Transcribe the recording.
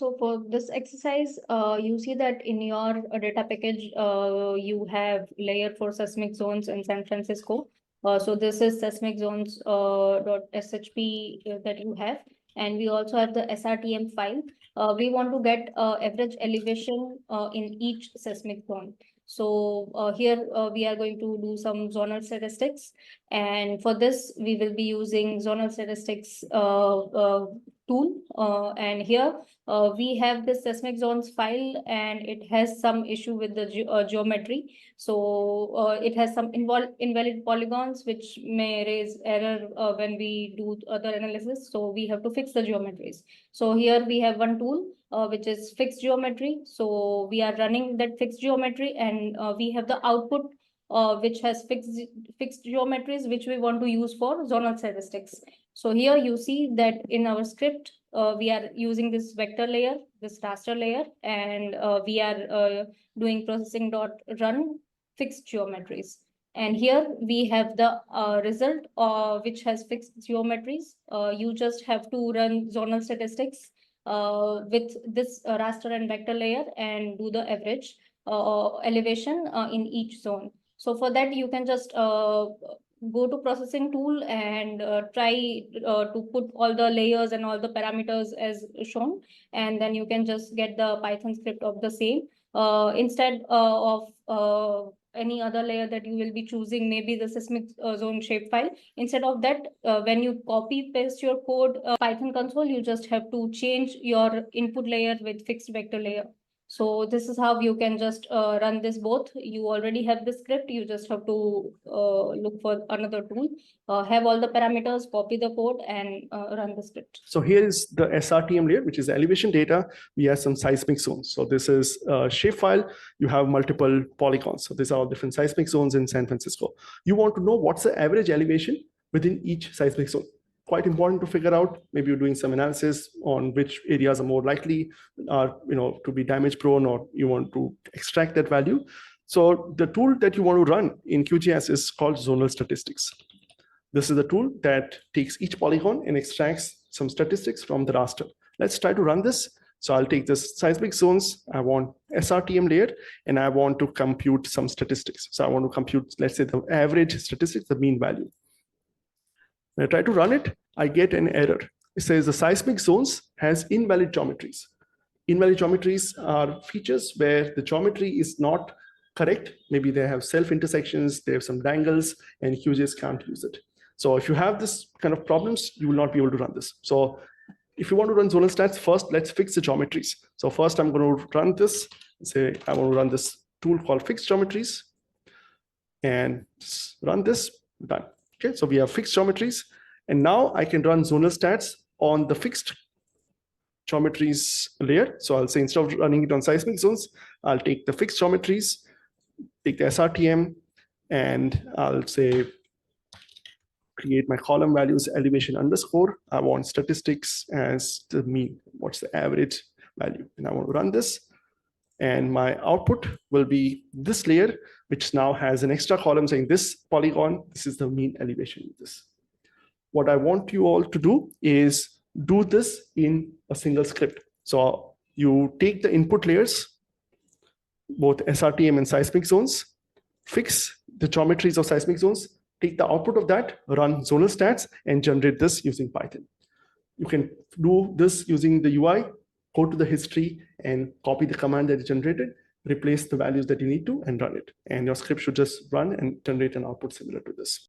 So for this exercise, you see that in your data package, you have layer for seismic zones in San Francisco. So this is seismic zones .shp that you have. And we also have the SRTM file. We want to get average elevation in each seismic zone. So here we are going to do some zonal statistics. And for this, we will be using zonal statistics tool. And here we have this seismic zones file and it has some issue with the geometry. So it has some invalid polygons which may raise error when we do other analysis. So we have to fix the geometries. So here we have one tool which is fixed geometry. So we are running that fixed geometry and we have the output which has fixed geometries which we want to use for zonal statistics. So here you see that in our script, we are using this vector layer, this raster layer, and we are doing processing dot run fixed geometries. And here we have the result which has fixed geometries. You just have to run zonal statistics with this raster and vector layer and do the average elevation in each zone. So for that, you can just go to processing tool and try to put all the layers and all the parameters as shown, and then you can just get the Python script of the same. Instead of any other layer that you will be choosing, maybe the seismic zone shapefile. Instead of that, when you copy paste your code Python console, you just have to change your input layer with fixed vector layer. So this is how you can just run this both. You already have the script. You just have to look for another tool, have all the parameters, copy the code and run the script. So here is the SRTM layer, which is elevation data. We have some seismic zones. So this is a shapefile. You have multiple polygons. So these are all different seismic zones in San Francisco. You want to know what's the average elevation within each seismic zone. Quite important to figure out. Maybe you're doing some analysis on which areas are more likely to be damage prone, or you want to extract that value. So the tool that you want to run in QGIS is called zonal statistics. This is the tool that takes each polygon and extracts some statistics from the raster. Let's try to run this. So I'll take this seismic zones. I want SRTM layer, and I want to compute some statistics. So I want to compute, let's say, the average statistics, the mean value. When I try to run it, I get an error. It says the seismic zones has invalid geometries. Invalid geometries are features where the geometry is not correct. Maybe they have self-intersections, they have some dangles, and QGIS can't use it. So if you have this kind of problems, you will not be able to run this. So if you want to run zonal stats, first let's fix the geometries. So first I'm going to run this, say I want to run this tool called fixed geometries, and run this, done. Okay, so we have fixed geometries, and now I can run zonal stats on the fixed geometries layer. So I'll say instead of running it on seismic zones, I'll take the fixed geometries, take the SRTM, and I'll say create my column values elevation underscore. I want statistics as the mean. What's the average value? And I want to run this. And my output will be this layer, which now has an extra column saying this polygon, this is the mean elevation of this. What I want you all to do is do this in a single script. So you take the input layers, both SRTM and seismic zones, fix the geometries of seismic zones, take the output of that, run zonal stats, and generate this using Python. You can do this using the UI, go to the history and copy the command that is generated, replace the values that you need to, and run it. And your script should just run and generate an output similar to this.